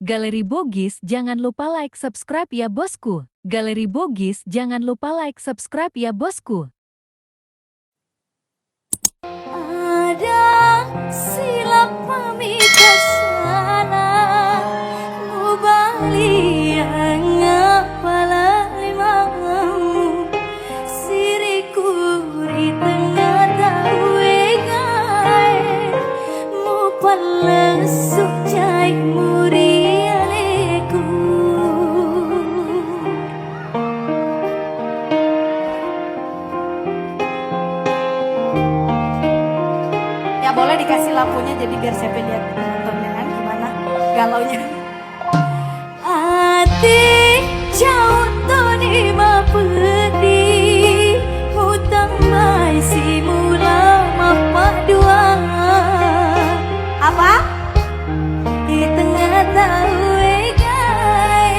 Galeri Bogis, jangan lupa like subscribe ya bosku. Galeri Bogis, jangan lupa like subscribe ya bosku. Ada silap pamitas sana mubali yang ngapala limamu siriku di tengah tawe gai mu palesuk cai muri aleku. Ya boleh dikasih lampunya jadi biar saya lihat nontonnya kan gimana galaunya. Ati jauh toni ma pedih hutang mai si mula mapak dua apa di tengah tawe gai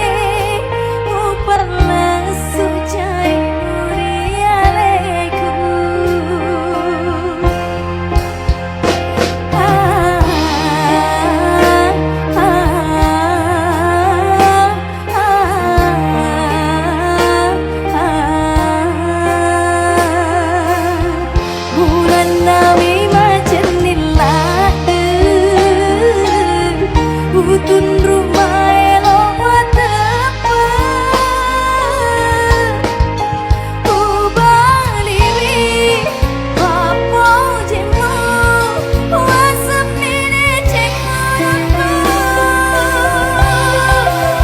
mu pernah sucai muri aleku. Bulan nami macam nilade utun rumah elok watepa ubaliwi papo jemu wasap mine cengkaraku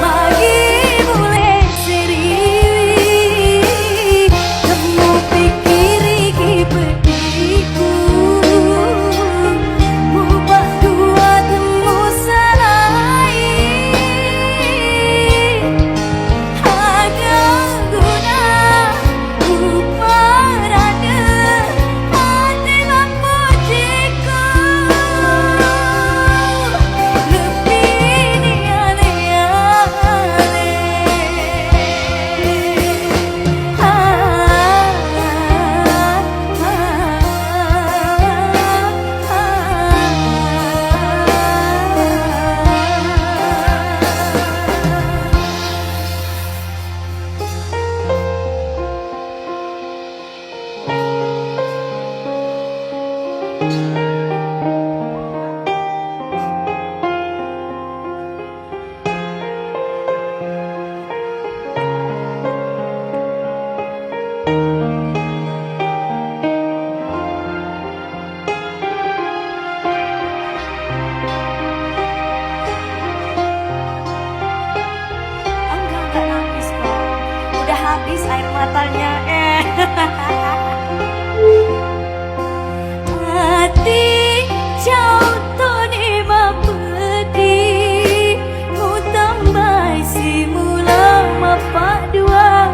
bagi mulai seriwi temu pikiri kipetiku mubah dua temu salai agak guna uparada hati mapujiku lebih ni ale-ale. Enggak nangis kok. Udah habis air matanya. Hati jauh toni ma pedih mu tambai si mula mapak dua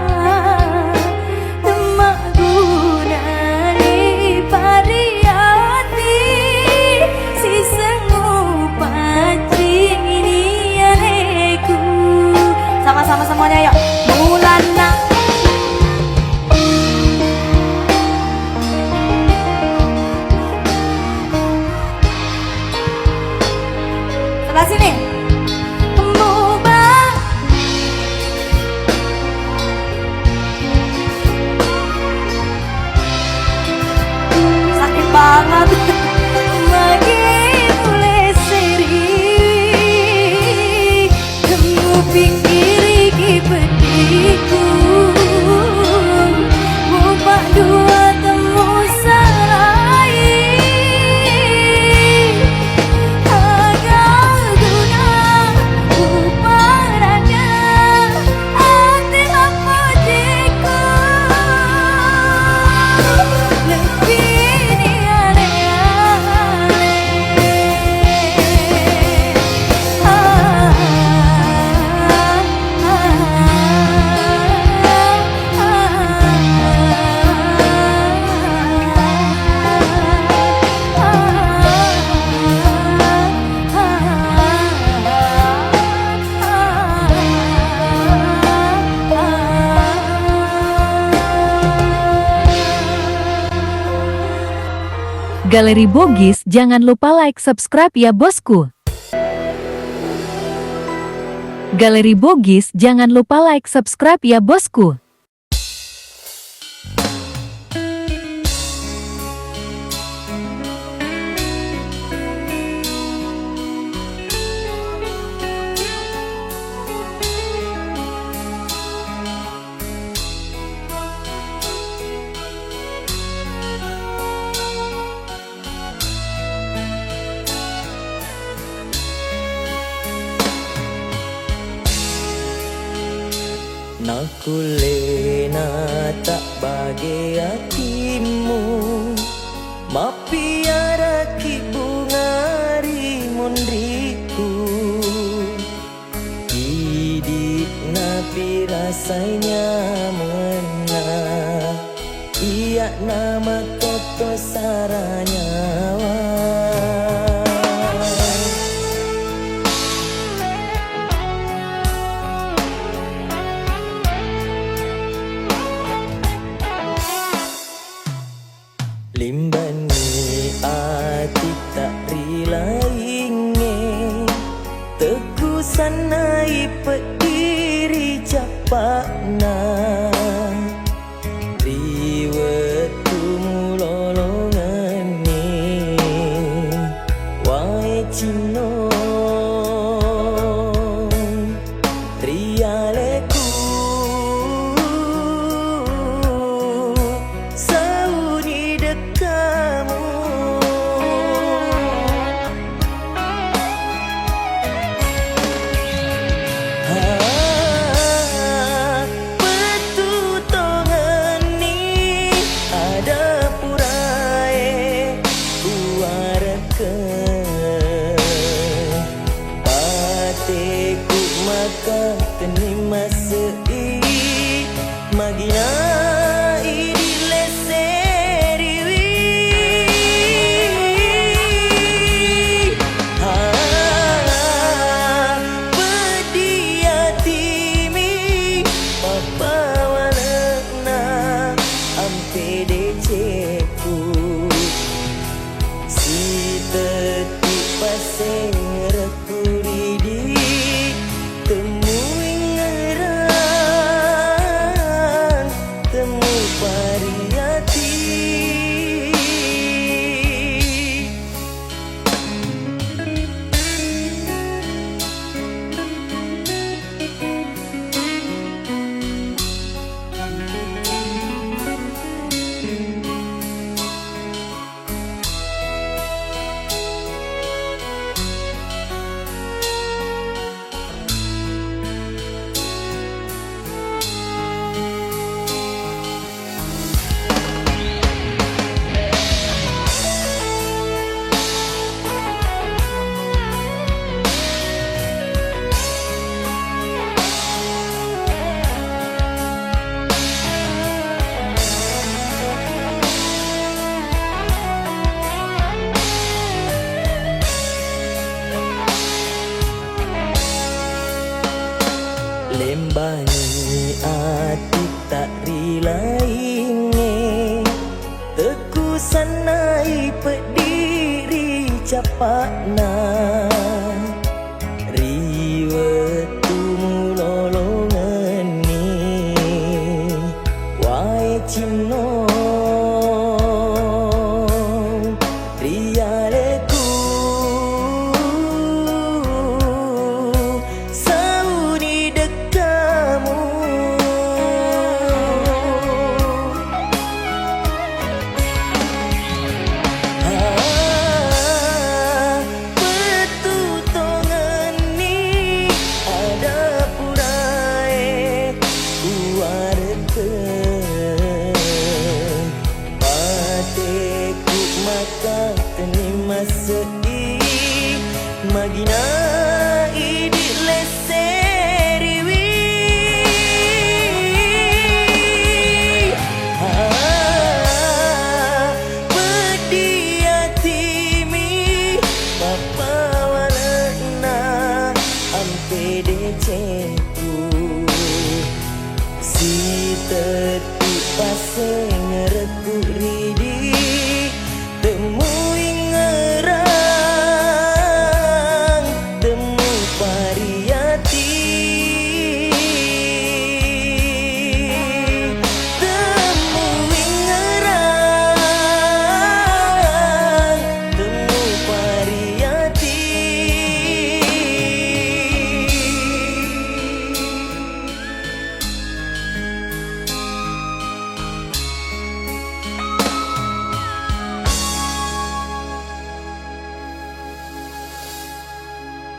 temak guna ni pariati si sengu pacing ini aleku. Sama-sama semuanya yuk. Bulan nak sebelah sini. Mubah sakit banget. Lagi mulai seri temu pikiri kipetiku mubah dua temu salai agak guna uparada hati mapujiku lebih ni ale-ale. Galeri Bogis, jangan lupa like subscribe ya bosku. Galeri Bogis, jangan lupa like subscribe ya bosku. Nakulena tak bagi hatimu, mapiara ki bungari mondriku. Hidup napi rasanya mena, iya nama koto saranyawa. Limbani hati tak rilainge, teku sanai pediri capakna. Riwetu mulolongan ni, wai cino trialeku. Pateku maka tenima sei magina idile seriwi. Pedia timi papa walakna ampe deceku si teti paseng rekuridi temu ingeran temu variati. Lembani hati tak rilainge, teku sanai pediri capakna. Riwetu mulolongan ni, wai cino rialeku. Pateku maka tenima sei magina idile seriwi. Pedia timi papa walakna ampe deceku si teti paseng rekuridi temu ingeran temu variati.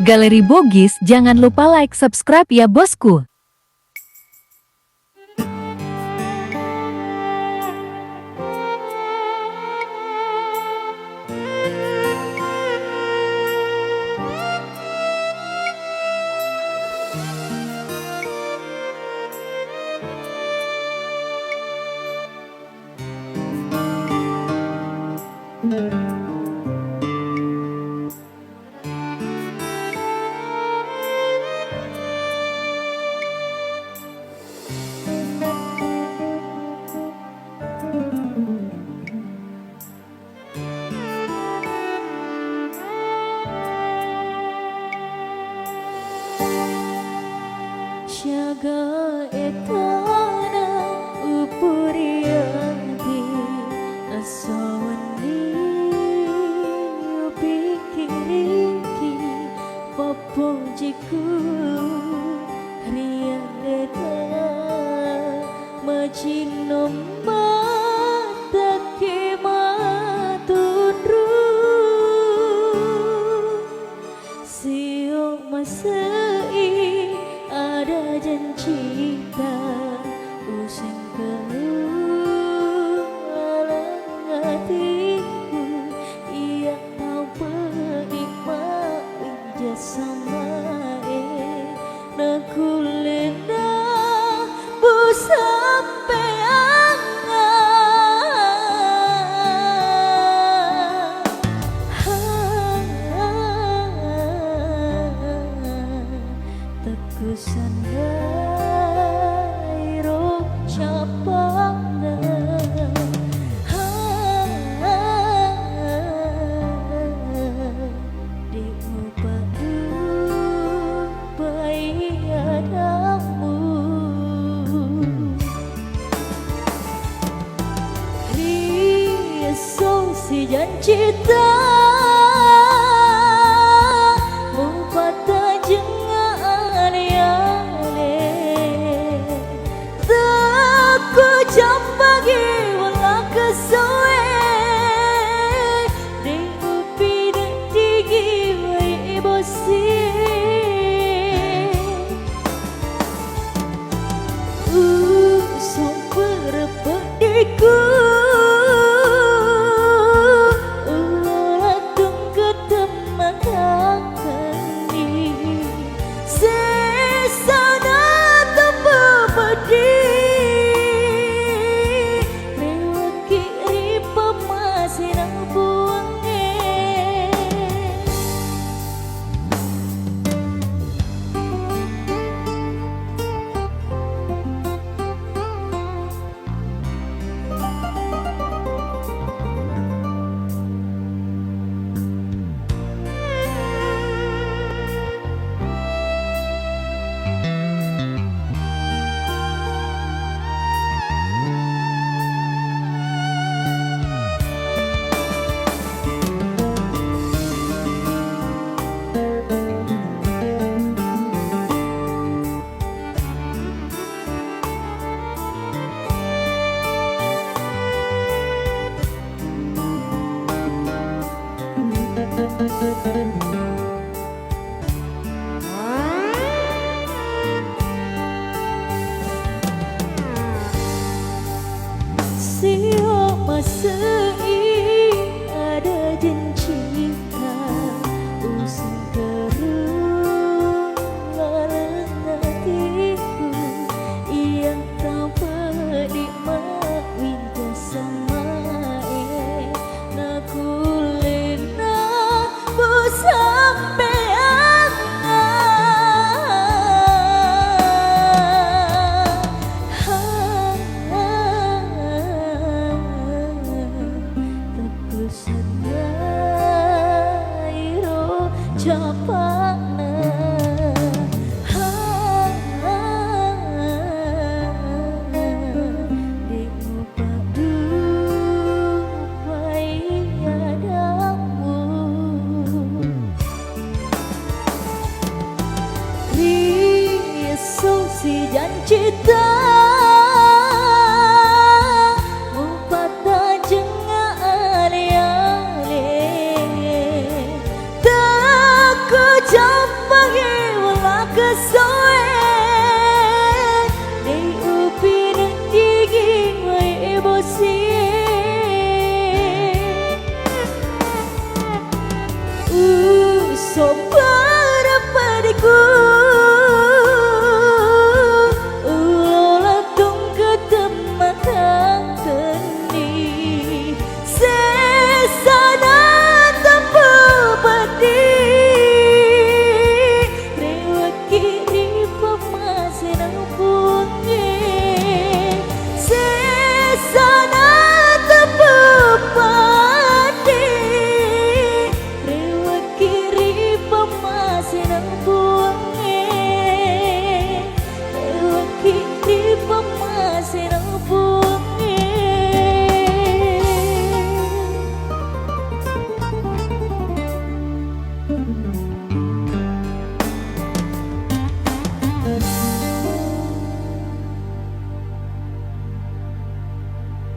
Galeri Bogis, jangan lupa like subscribe ya bosku. Jaga etana upuriati asawani upikiriki papojiku riandeta majinom matake matunru siok masai ada janji tak usang kehalang hatiku ia tahu penikmat ijazah naku lena bu sampai sandai rok capangna di upadu bayi adamu riso si janji siok masai ada janji tak usang kehalang hatiku yang tahu penikmat ijazah naku lena bu sampai kesoe Dei upi nang gigi wae bosi Sobar padiku Ulolatong ketematang teni Sesana tanpa padi Rewa kiri pemasin pungi Sesana tanpa padi Rewa kiri pemasin pungi Rewa kiri pemasin pungi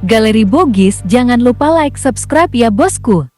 Galeri Bogis, jangan lupa like, subscribe ya bosku.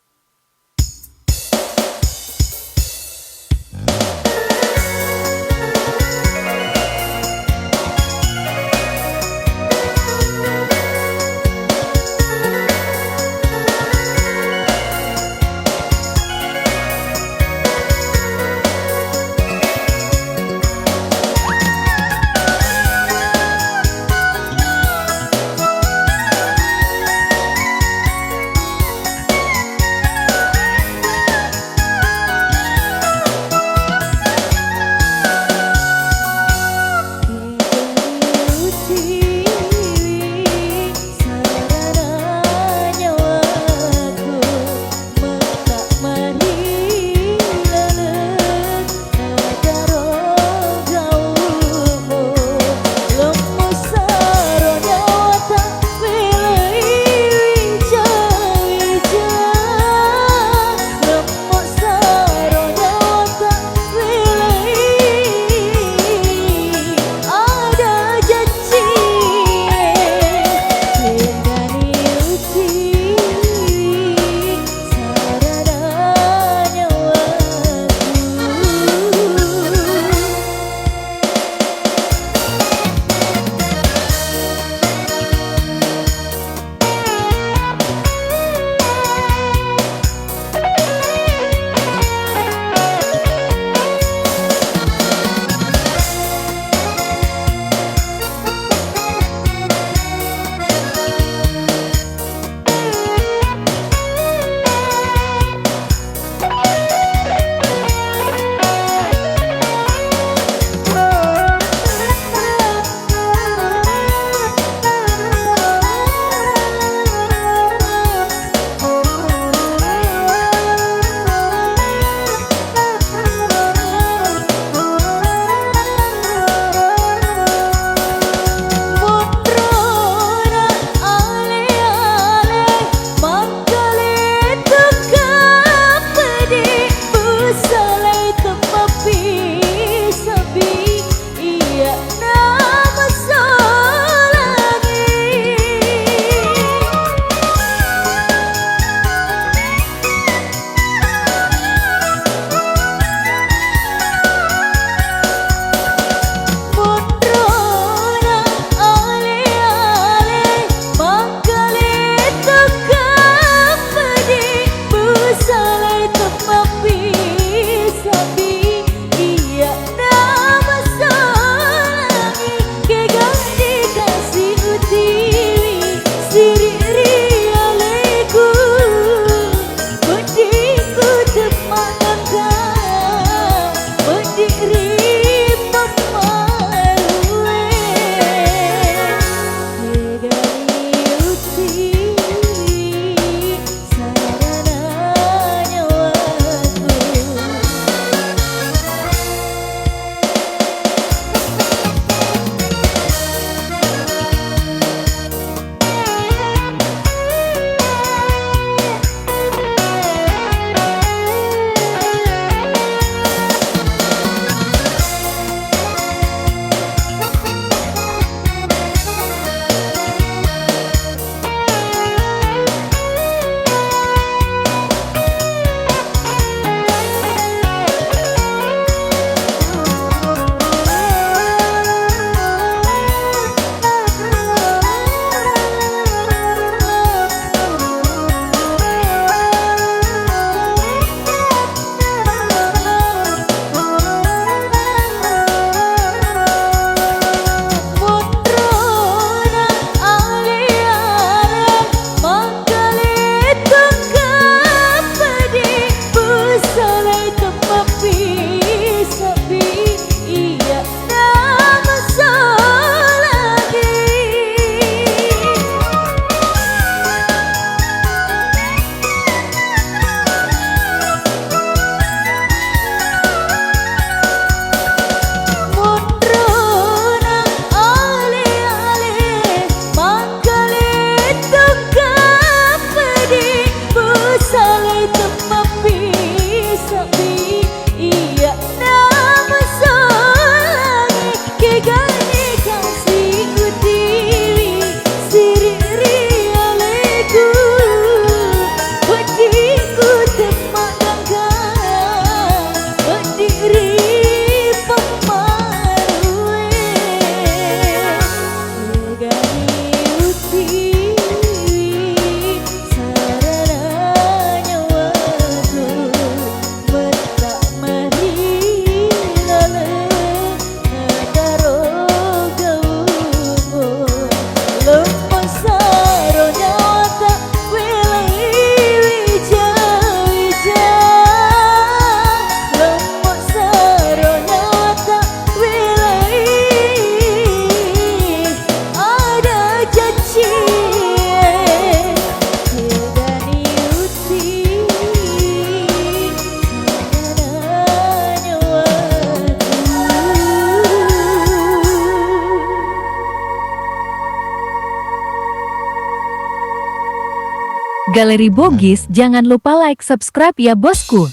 Galeri Bogis, jangan lupa like, subscribe ya bosku.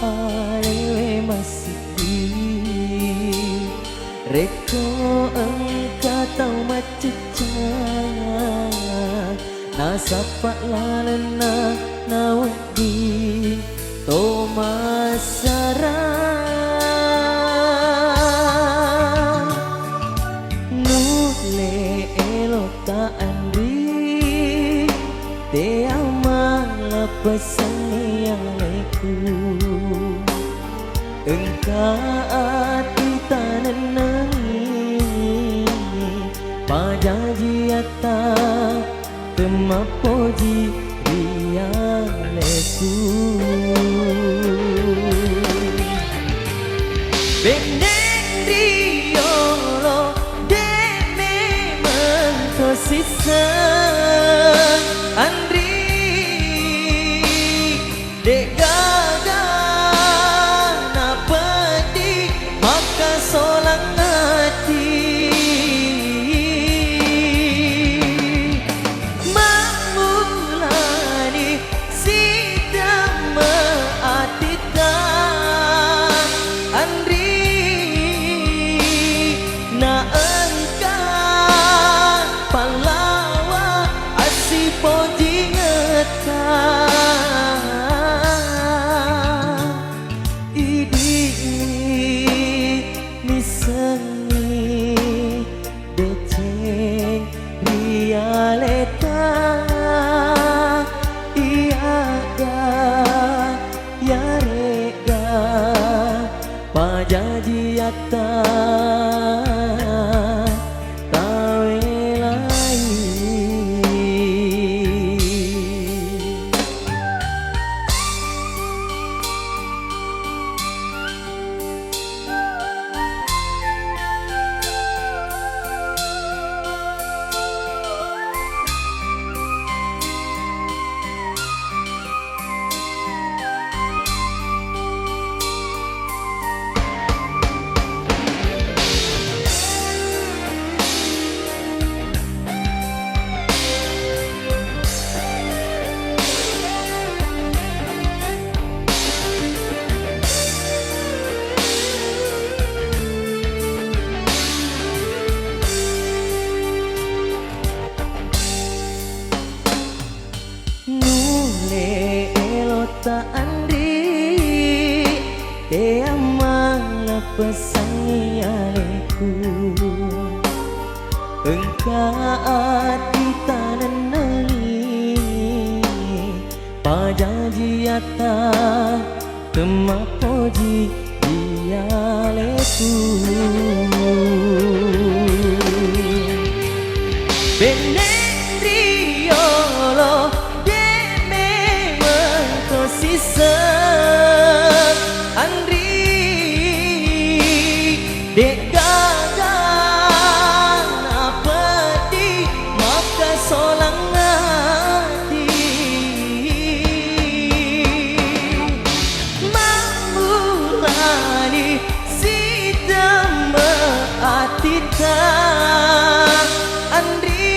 Pasalewe masih reko engkau tahu macucan nasapak lalena nawadi tomasara nule elota andri te amala pesangku engkau ati tanenani pajajiata temapoji rialeku benden riolo deme mentosisa andri dek solang hati mamulani sidang meatitan andri na engkau palawa asipo jingetan idi seni deceng rialeta iaga ya rega pajajiata tawelai andri te amala pesangianeku engkau ati tanenani pajajiata temapoji dialeku benendriolo sisa andri dek gagan apeti maka solang hati mamulani sidang meatita andri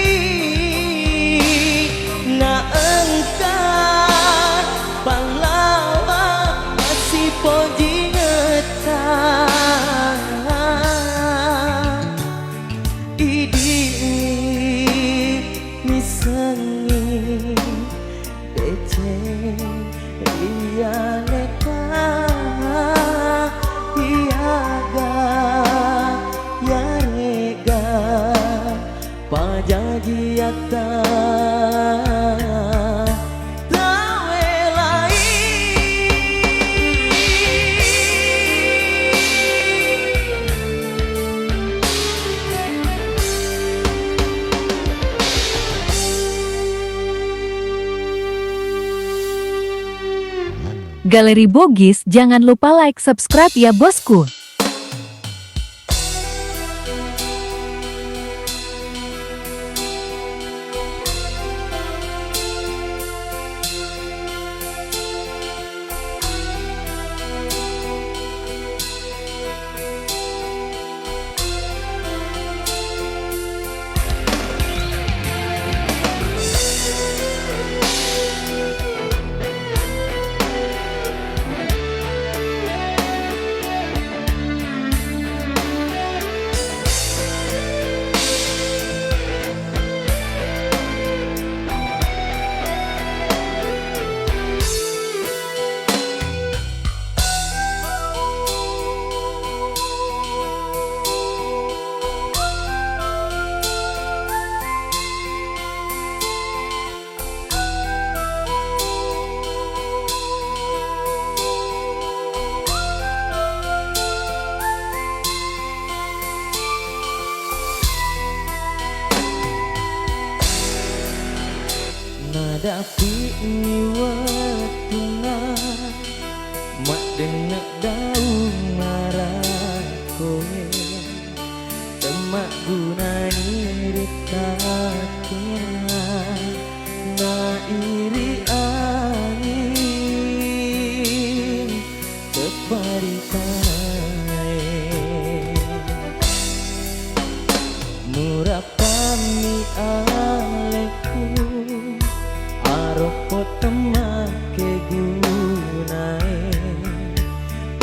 na engkau palawa masih poji ngetan idi misengi beceng rialeka iaga ya rega nyata tawe Galeri Bogis, jangan lupa like, subscribe ya bosku. Nadapi watuna mak denek daun marah kowe temak gunani rikatena na iri angin teparitai murapami aleku aropo temak kegunai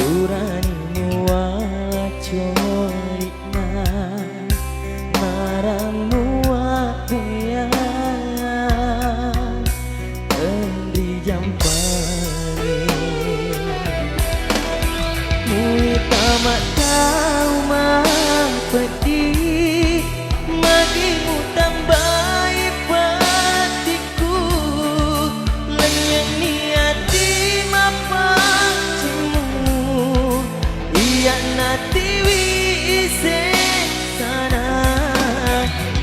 urani muala corikna narang muatea endi jampane mui tamat tau mang pedih magimu tambai patiku lenyang niati mapacimu iya natiwi ise sana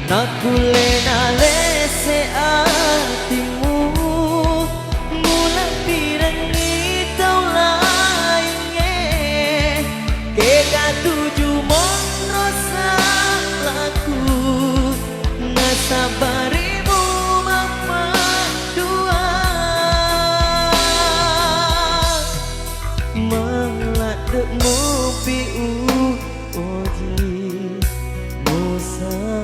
nakule nalese atimu mula pirangi tau lainnya keka tuju monrosa laku nasabarimu mama dua meladek mopi oji musalaika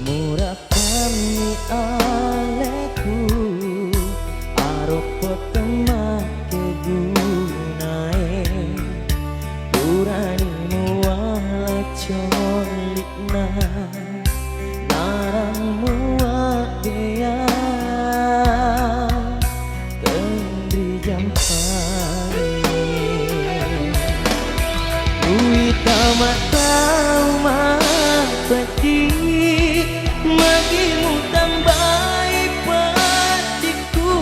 murapami aleku aropo temak kegunai urani muala colikna narang muadea tendri jampane kui tamat tau mang pedih magimu tambai patiku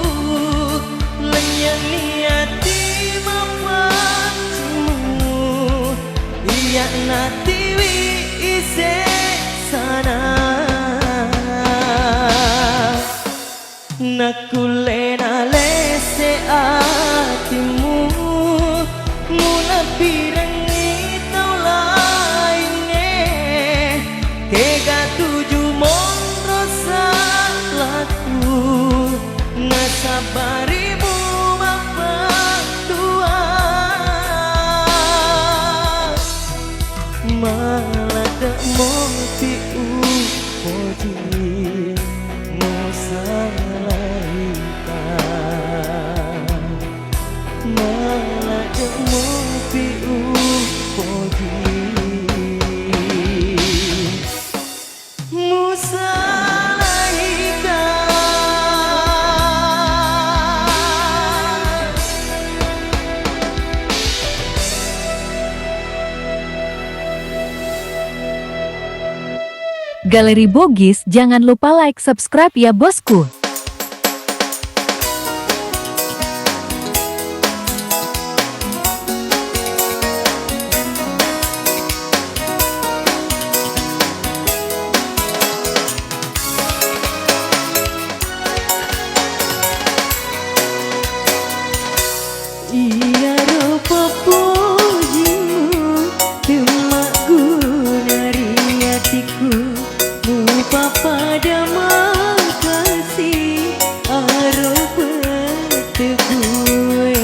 ya natiwi ise sana nakulena lese atimu muna pirangi tau lainnya tega tuju mondro salahku nasabarimu bapak tua malah tak mau diupoji musalaikan malah tak mau diupoji Galeri Bogis, jangan lupa like, subscribe ya bosku. Iya rupa pujimu Demak gunari hatiku Mupa pada makasih Arupa tegue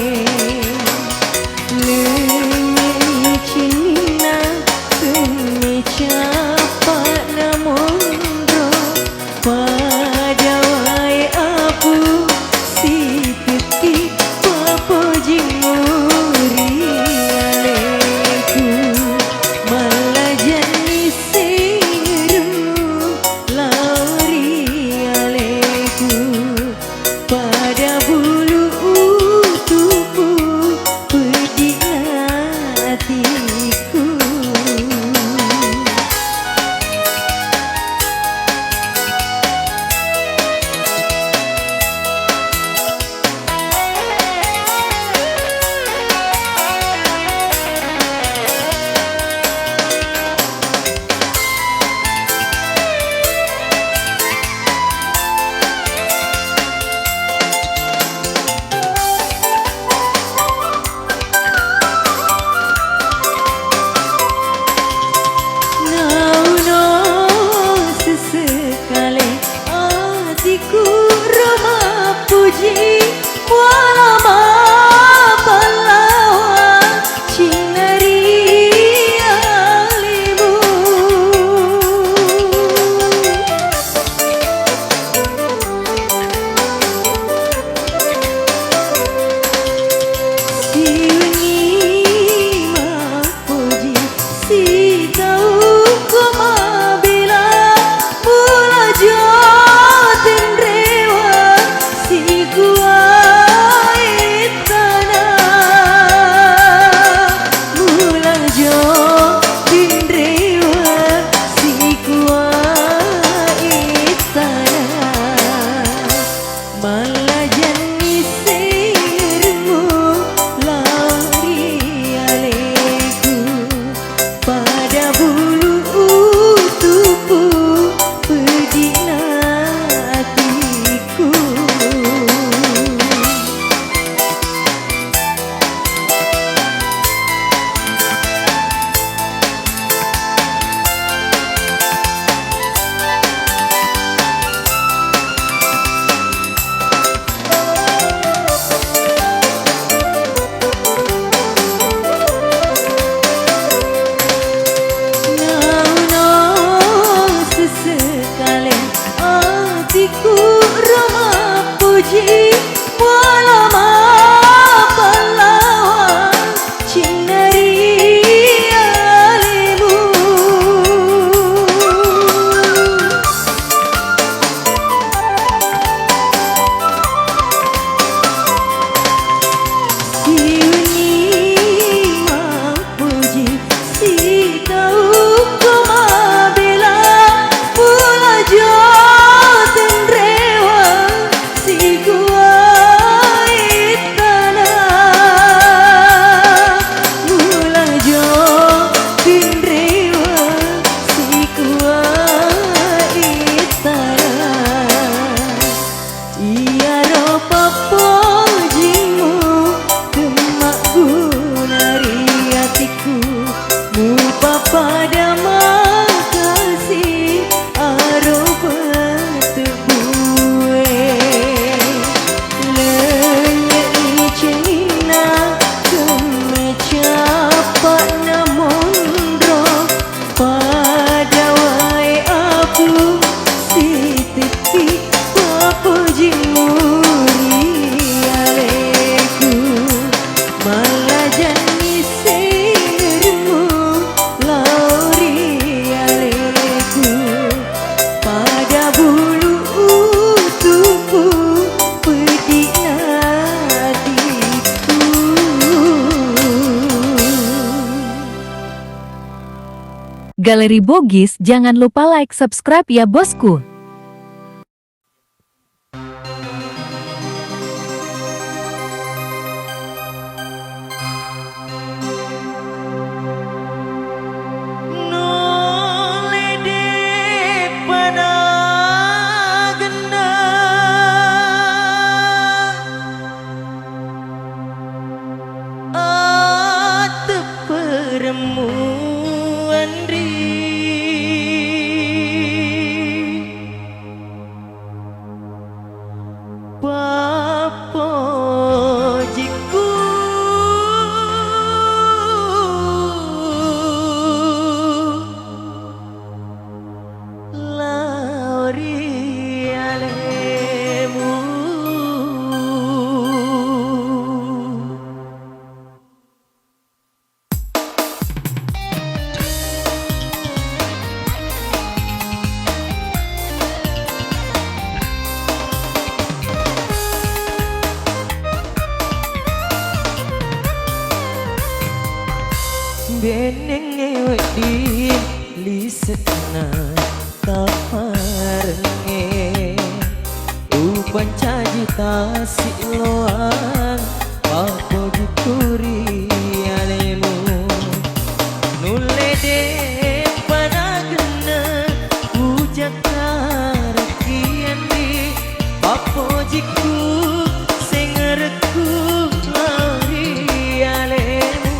Lengi cina Kene capat namondro Pada wai apu Si ketik Bye. Galeri Bogis, jangan lupa like subscribe ya bosku. Beneng wedi lisetna taparenge upan caji tasik loang papo dituri alemu nulede panagena ujakara kiandi papo jiku sengerku lari alemu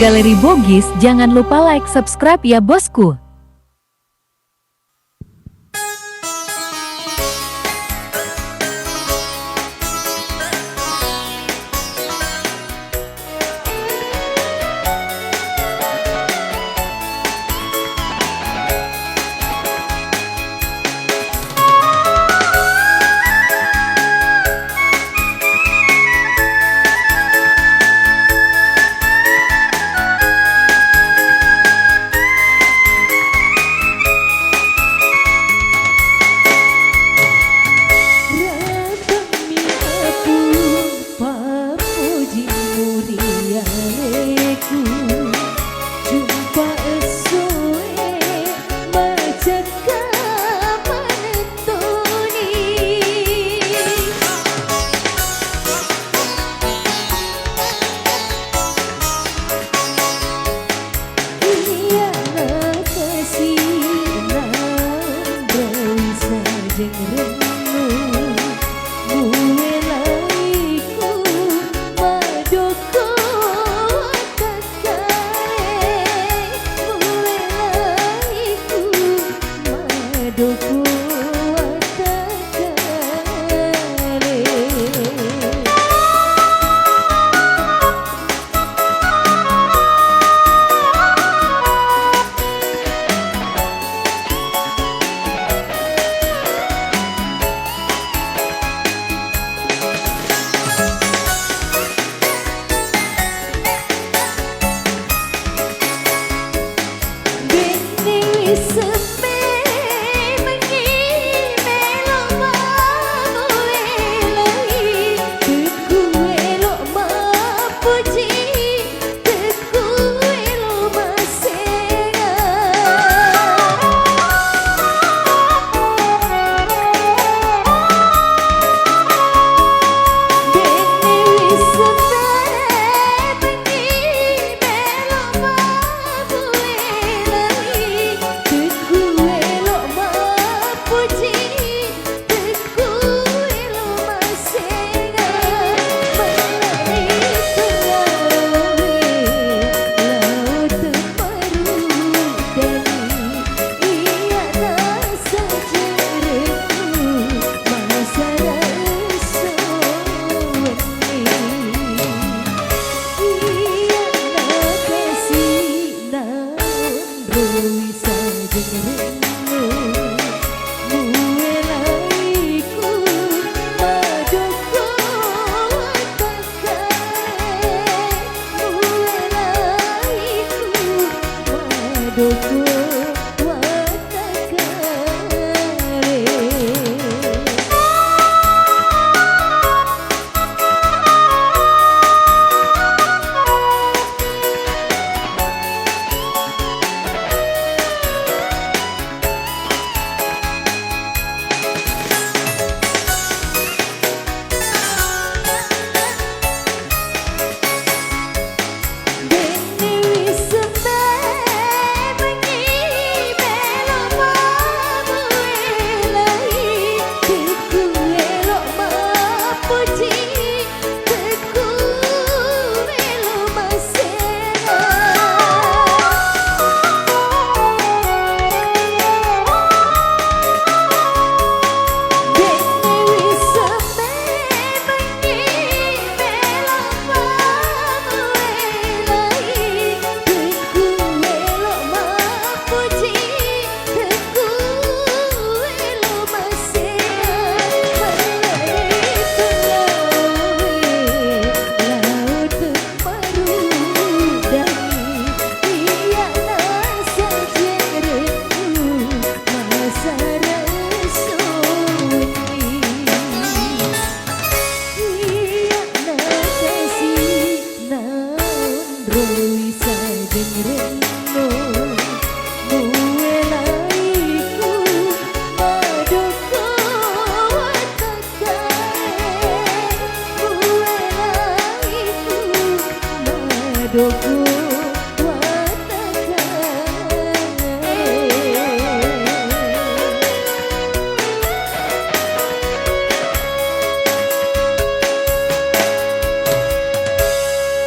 Galeri Bogis, jangan lupa like, subscribe ya bosku.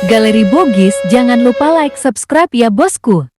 Galeri Bogis, jangan lupa like, subscribe ya bosku.